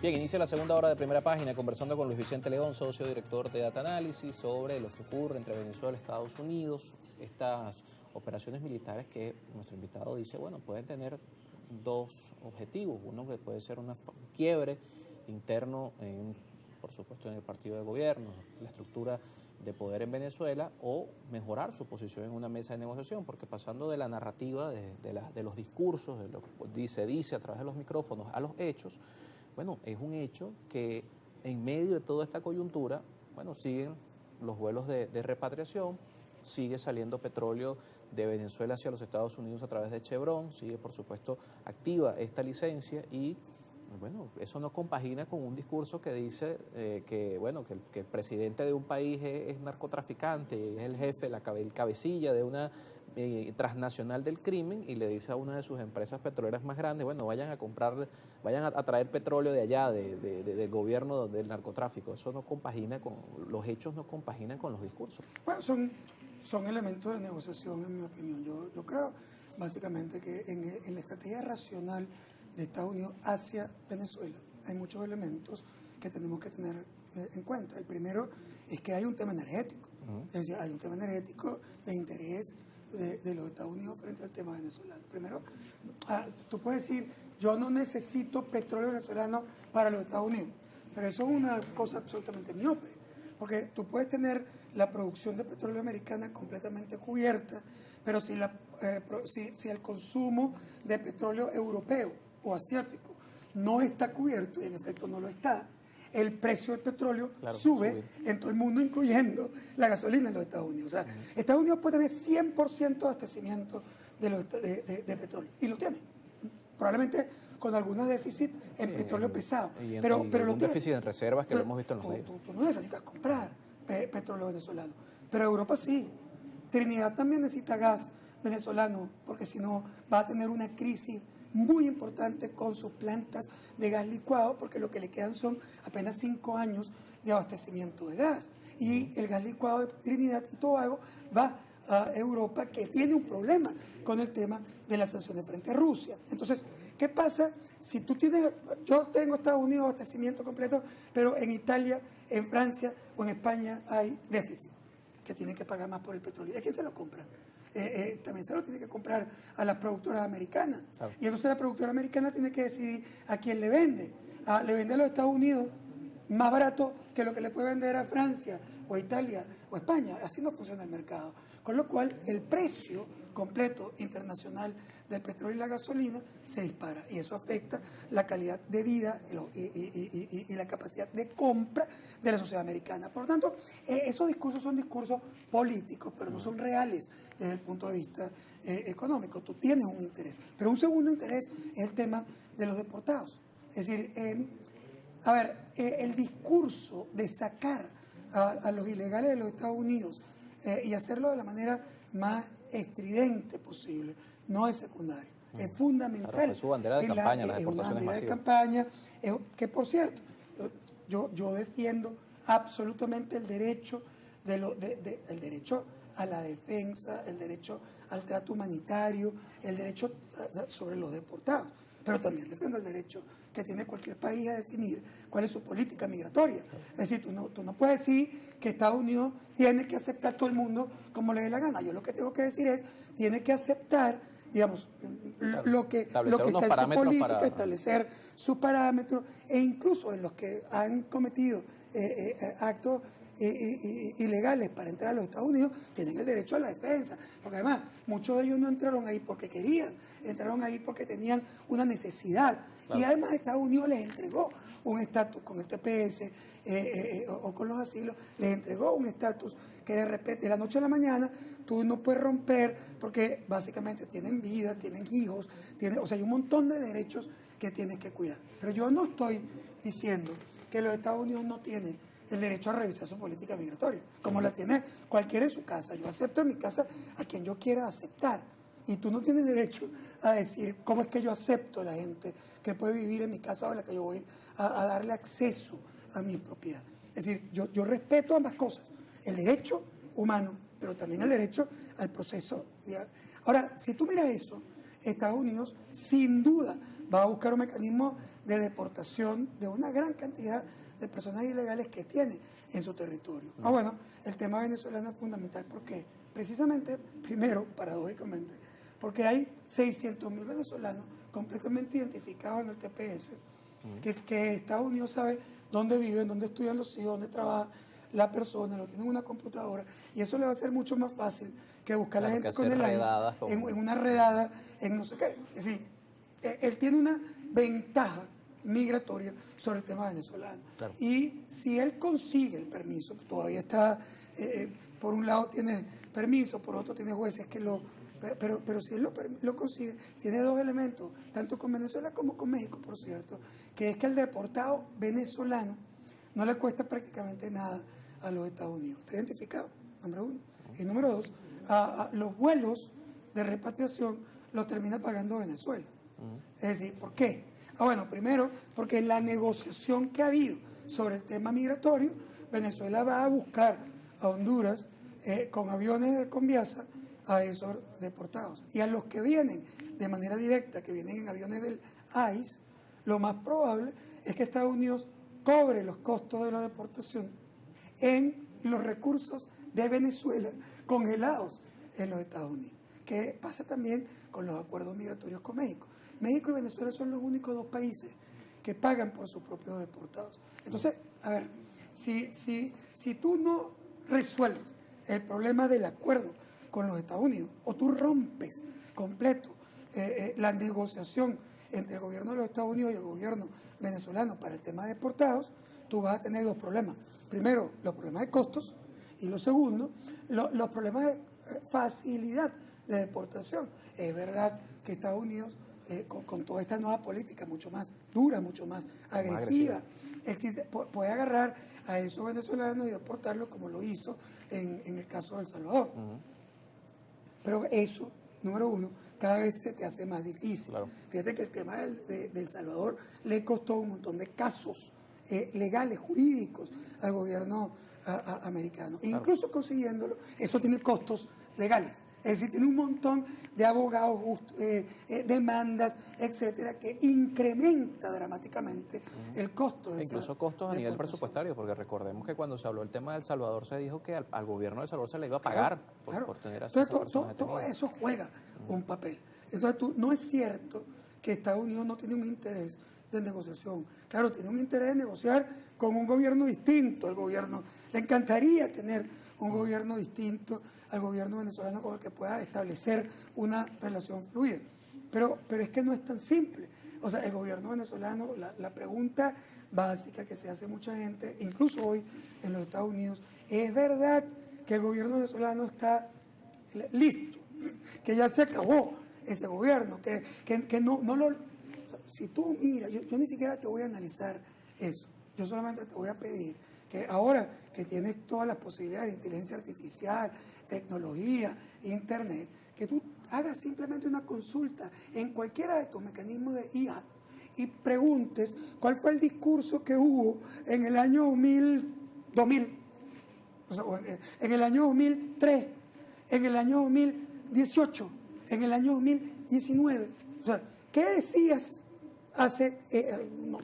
Bien, inicia la segunda hora de Primera Página conversando con Luis Vicente León, socio director de Data Analysis, sobre lo que ocurre entre Venezuela y Estados Unidos, estas operaciones militares que nuestro invitado dice, bueno, pueden tener dos objetivos. Uno que puede ser un quiebre interno, por supuesto, en el partido de gobierno, la estructura de poder en Venezuela, o mejorar su posición en una mesa de negociación, porque pasando de la narrativa, de los discursos, de lo que se dice a través de los micrófonos, a los hechos, bueno, es un hecho que en medio de toda esta coyuntura, bueno, siguen los vuelos de repatriación, sigue saliendo petróleo de Venezuela hacia los Estados Unidos a través de Chevron, sigue por supuesto activa esta licencia y bueno, eso no compagina con un discurso que dice que el presidente de un país es narcotraficante, es el jefe, el cabecilla de una transnacional del crimen, y le dice a una de sus empresas petroleras más grandes, bueno, vayan a traer petróleo de allá, del gobierno del narcotráfico. Eso no compagina los hechos no compaginan con los discursos. Bueno, son elementos de negociación, en mi opinión. Yo creo básicamente que en la estrategia racional de Estados Unidos hacia Venezuela hay muchos elementos que tenemos que tener en cuenta. El primero es que hay un tema energético, es decir, hay un tema energético de interés de los Estados Unidos frente al tema venezolano. Primero, tú puedes decir, yo no necesito petróleo venezolano para los Estados Unidos, pero eso es una cosa absolutamente miope, porque tú puedes tener la producción de petróleo americana completamente cubierta, pero si el consumo de petróleo europeo o asiático no está cubierto, y en efecto no lo está, el precio del petróleo sube en todo el mundo, incluyendo la gasolina en los Estados Unidos. O sea, Estados Unidos puede tener 100% de abastecimiento de petróleo, y lo tiene. Probablemente con algunos déficits en petróleo pesado. Pero lo tiene. Déficit en reservas que lo hemos visto en los medios. Tú no necesitas comprar petróleo venezolano, pero Europa sí. Trinidad también necesita gas venezolano, porque si no va a tener una crisis muy importante con sus plantas de gas licuado, porque lo que le quedan son apenas 5 años de abastecimiento de gas. Y el gas licuado de Trinidad y Tobago va a Europa, que tiene un problema con el tema de las sanciones frente a Rusia. Entonces, ¿qué pasa si tú tienes, yo tengo Estados Unidos abastecimiento completo, pero en Italia, en Francia o en España hay déficit, que tienen que pagar más por el petróleo? ¿A quién se lo compran? También se lo tiene que comprar a las productoras americanas. Claro. Y entonces la productora americana tiene que decidir a quién le vende. Le vende a los Estados Unidos más barato que lo que le puede vender a Francia o Italia o España. Así no funciona el mercado. Con lo cual el precio completo internacional del petróleo y la gasolina se dispara, y eso afecta la calidad de vida y la capacidad de compra de la sociedad americana. Por lo tanto, esos discursos son discursos políticos, pero no son reales desde el punto de vista económico. Tú tienes un interés, pero un segundo interés es el tema de los deportados. Es decir, el discurso de sacar a los ilegales de los Estados Unidos y hacerlo de la manera más estridente posible no es secundario, es fundamental. Claro, es su bandera de campaña, las deportaciones masivas. Es una bandera de campaña, que por cierto, yo defiendo absolutamente el derecho el derecho a la defensa, el derecho al trato humanitario, el derecho sobre los deportados, pero también defiendo el derecho que tiene cualquier país a definir cuál es su política migratoria. Es decir, tú no puedes decir que Estados Unidos tiene que aceptar a todo el mundo como le dé la gana. Yo lo que tengo que decir es, tiene que aceptar, digamos, lo que está en su política, establecer sus parámetros, e incluso en los que han cometido actos ilegales para entrar a los Estados Unidos, tienen el derecho a la defensa, porque además muchos de ellos no entraron ahí porque querían, entraron ahí porque tenían una necesidad, y además Estados Unidos les entregó un estatus con el TPS o con los asilos, les entregó un estatus que de repente, de la noche a la mañana, tú no puedes romper, porque básicamente tienen vida, tienen hijos, o sea, hay un montón de derechos que tienes que cuidar. Pero yo no estoy diciendo que los Estados Unidos no tienen el derecho a revisar su política migratoria, como la tiene cualquiera en su casa. Yo acepto en mi casa a quien yo quiera aceptar, y tú no tienes derecho a decir cómo es que yo acepto a la gente que puede vivir en mi casa o a la que yo voy a darle acceso a mi propiedad. Es decir, yo respeto ambas cosas, el derecho humano, pero también el derecho al proceso. Ahora, si tú miras eso, Estados Unidos sin duda va a buscar un mecanismo de deportación de una gran cantidad de personas ilegales que tiene en su territorio. Bueno, el tema venezolano es fundamental porque precisamente, primero, paradójicamente, porque hay 600.000 venezolanos completamente identificados en el TPS, que Estados Unidos sabe dónde viven, dónde estudian los hijos, dónde trabaja la persona, lo tienen en una computadora, y eso le va a ser mucho más fácil que buscar a la gente con el ICE en una redada, en no sé qué. Es decir, él tiene una ventaja migratoria sobre el tema venezolano. Claro. Y si él consigue el permiso, todavía está, por un lado tiene permiso, por otro tiene jueces que lo... Pero si él lo consigue, tiene dos elementos, tanto con Venezuela como con México, por cierto, que es que el deportado venezolano no le cuesta prácticamente nada a los Estados Unidos. ¿Está identificado? Número uno. Y número dos, los vuelos de repatriación los termina pagando Venezuela. Es decir, ¿por qué? Bueno, primero, porque en la negociación que ha habido sobre el tema migratorio, Venezuela va a buscar a Honduras con aviones de Conviasa a esos deportados. Y a los que vienen de manera directa, que vienen en aviones del ICE, lo más probable es que Estados Unidos cobre los costos de la deportación en los recursos de Venezuela congelados en los Estados Unidos. Que pasa también con los acuerdos migratorios con México. México y Venezuela son los únicos dos países que pagan por sus propios deportados. Entonces, a ver, si tú no resuelves el problema del acuerdo con los Estados Unidos, o tú rompes completo la negociación entre el gobierno de los Estados Unidos y el gobierno venezolano para el tema de deportados, tú vas a tener dos problemas. Primero, los problemas de costos, y lo segundo, los problemas de facilidad de deportación. Es verdad que Estados Unidos, con toda esta nueva política mucho más dura, mucho más agresiva, puede agarrar a esos venezolanos y deportarlos como lo hizo en el caso de El Salvador. Pero eso, número uno, cada vez se te hace más difícil. Claro. Fíjate que el tema de El Salvador le costó un montón de casos legales, jurídicos al gobierno americano. Claro. Incluso consiguiéndolo, eso tiene costos legales. Es decir, tiene un montón de abogados, demandas, etcétera, que incrementa dramáticamente el costo de incluso costos a nivel presupuestario, porque recordemos que cuando se habló del tema de El Salvador se dijo que al gobierno de El Salvador se le iba a pagar por tener a esas personas. Todo eso juega un papel. Entonces, no es cierto que Estados Unidos no tiene un interés de negociación. Claro, tiene un interés de negociar con un gobierno distinto. El gobierno le encantaría tener un gobierno distinto al gobierno venezolano con el que pueda establecer una relación fluida. Pero es que no es tan simple. O sea, el gobierno venezolano, la pregunta básica que se hace mucha gente, incluso hoy en los Estados Unidos, ¿es verdad que el gobierno venezolano está listo? Que ya se acabó ese gobierno, que no lo... O sea, si tú miras, yo ni siquiera te voy a analizar eso. Yo solamente te voy a pedir que ahora que tienes todas las posibilidades de inteligencia artificial, tecnología, internet, que tú hagas simplemente una consulta en cualquiera de tus mecanismos de IA y preguntes cuál fue el discurso que hubo en el año 2000, o sea, en el año 2003, en el año 2018, en el año 2019. O sea, ¿qué decías hace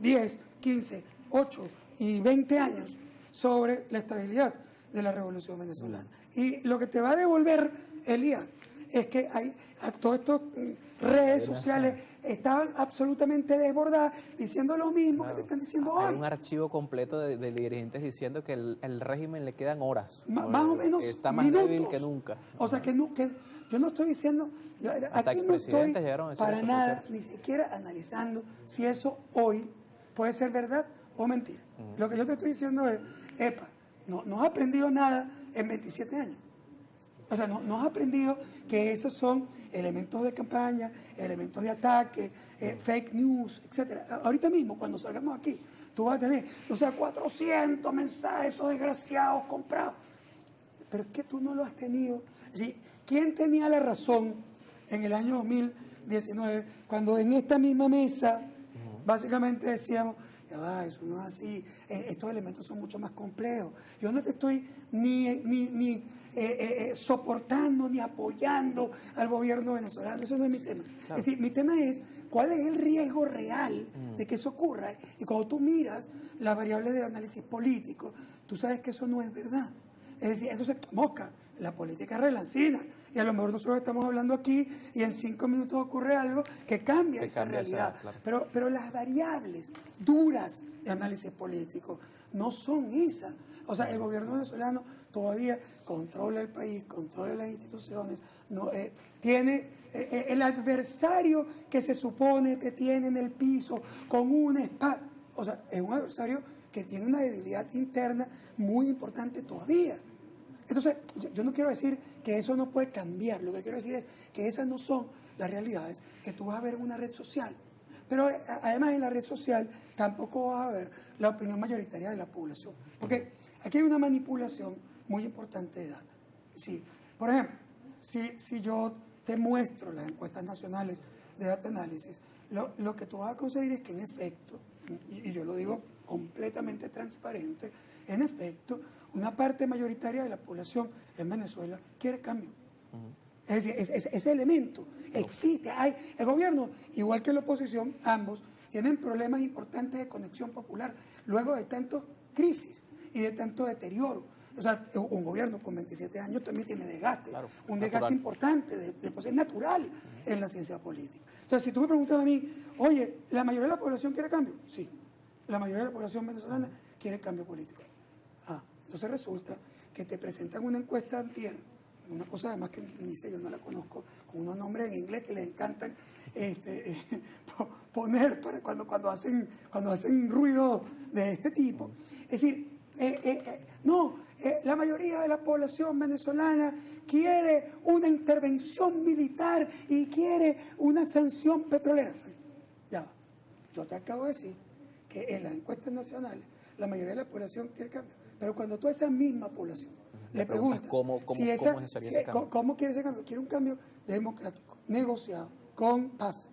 10, 15, 8 y 20 años sobre la estabilidad de la revolución venezolana? Y lo que te va a devolver el IA es que todas estas redes sociales estaban absolutamente desbordadas diciendo lo mismo que te están diciendo hoy. Hay un archivo completo de dirigentes diciendo que el régimen le quedan horas. Más o menos está más minutos. débil que nunca. O sea, que yo no estoy diciendo... Aquí no estoy para nada, ni siquiera analizando si eso hoy puede ser verdad o mentira. Lo que yo te estoy diciendo es, no has aprendido nada en 27 años. O sea, no has aprendido que esos son elementos de campaña, elementos de ataque, fake news, etcétera. Ahorita mismo, cuando salgamos aquí, tú vas a tener, 400 mensajes, esos desgraciados comprados. Pero es que tú no lo has tenido. ¿Sí? ¿Quién tenía la razón en el año 2019 cuando en esta misma mesa básicamente decíamos, ya va, eso no es así, estos elementos son mucho más complejos? Yo no te estoy ni soportando ni apoyando al gobierno venezolano, eso no es mi tema. Claro. Es decir, mi tema es ¿cuál es el riesgo real de que eso ocurra? Y cuando tú miras las variables de análisis político, tú sabes que eso no es verdad. Es decir, entonces, mosca, la política es relancina. Y a lo mejor nosotros estamos hablando aquí y en 5 minutos ocurre algo que cambia esa realidad. Claro. Pero las variables duras de análisis político no son esas. O sea, el gobierno venezolano todavía controla el país, controla las instituciones, no, tiene el adversario que se supone que tiene en el piso con una espada. O sea, es un adversario que tiene una debilidad interna muy importante todavía. Entonces, yo no quiero decir que eso no puede cambiar, lo que quiero decir es que esas no son las realidades que tú vas a ver en una red social. Pero además en la red social tampoco vas a ver la opinión mayoritaria de la población. Porque aquí hay una manipulación muy importante de data. Sí. Por ejemplo, si yo te muestro las encuestas nacionales de data análisis, lo que tú vas a conseguir es que en efecto, y yo lo digo completamente transparente, en efecto, una parte mayoritaria de la población en Venezuela quiere cambio. Es decir, ese elemento existe. El gobierno, igual que la oposición, ambos tienen problemas importantes de conexión popular luego de tantas crisis y de tanto deterioro. O sea, un gobierno con 27 años también tiene desgaste, claro, un desgaste importante, es natural en la ciencia política. Entonces, si tú me preguntas a mí, oye, ¿la mayoría de la población quiere cambio? Sí, la mayoría de la población venezolana quiere cambio político. Entonces resulta que te presentan una encuesta antier, una cosa además que ni sé, yo no la conozco, con unos nombres en inglés que les encantan poner para cuando hacen ruido de este tipo. Es decir, la mayoría de la población venezolana quiere una intervención militar y quiere una sanción petrolera. Ya, yo te acabo de decir que en las encuestas nacionales la mayoría de la población quiere cambio. Pero cuando tú a esa misma población le preguntas ¿cómo quiere ese cambio? Quiere un cambio democrático, negociado, con paz,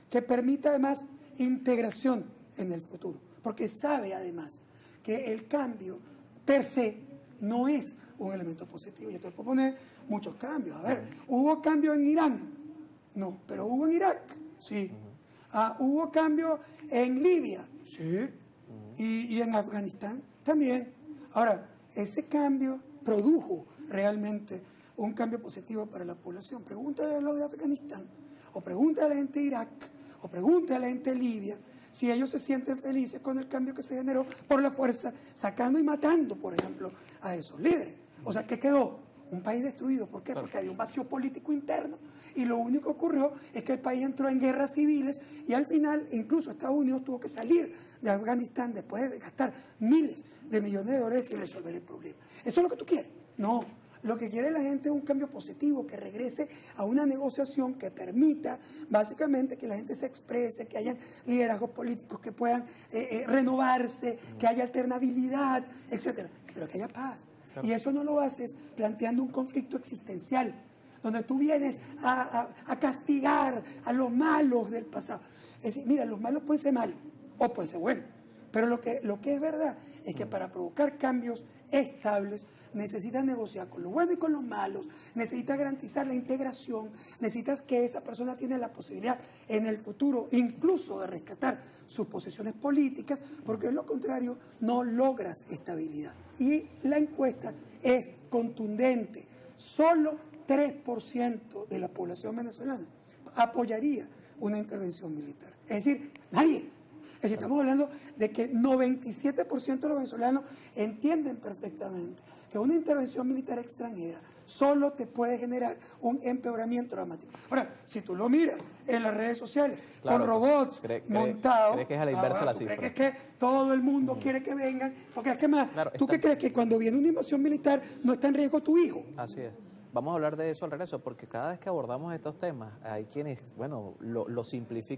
que permita además integración en el futuro, porque sabe además que el cambio per se no es un elemento positivo. Yo te puedo poner muchos cambios. A ver, ¿hubo cambio en Irán? No, pero ¿hubo en Irak? Sí. ¿Hubo cambio en Libia? Sí. ¿Y en Afganistán? También. Ahora, ese cambio produjo realmente un cambio positivo para la población. Pregúntale a los de Afganistán, o pregúntale a la gente de Irak, o pregúntale a la gente de Libia, si ellos se sienten felices con el cambio que se generó por la fuerza, sacando y matando, por ejemplo, a esos líderes. O sea, ¿qué quedó? Un país destruido. ¿Por qué? Porque había un vacío político interno. Y lo único que ocurrió es que el país entró en guerras civiles y al final incluso Estados Unidos tuvo que salir de Afganistán después de gastar miles de millones de dólares sin resolver el problema. ¿Eso es lo que tú quieres? No. Lo que quiere la gente es un cambio positivo, que regrese a una negociación que permita básicamente que la gente se exprese, que haya liderazgos políticos que puedan renovarse, que haya alternabilidad, etcétera, pero que haya paz. Claro. Y eso no lo haces planteando un conflicto existencial, donde tú vienes a castigar a los malos del pasado. Es decir, mira, los malos pueden ser malos o pueden ser buenos, pero lo que es verdad es que para provocar cambios estables necesitas negociar con los buenos y con los malos, necesitas garantizar la integración, necesitas que esa persona tenga la posibilidad en el futuro incluso de rescatar sus posiciones políticas, porque de lo contrario no logras estabilidad. Y la encuesta es contundente, solo 3% de la población venezolana apoyaría una intervención militar. Es decir, nadie. Es decir, estamos hablando de que 97% de los venezolanos entienden perfectamente que una intervención militar extranjera solo te puede generar un empeoramiento dramático. Ahora, si tú lo miras en las redes sociales, claro, con robots montados... ¿Crees que es a la inversa la cifra? ¿Crees que todo el mundo quiere que vengan? Porque es que más, claro, ¿tú qué crees? Que cuando viene una invasión militar no está en riesgo tu hijo. Así es. Vamos a hablar de eso al regreso, porque cada vez que abordamos estos temas hay quienes, bueno, lo simplifican.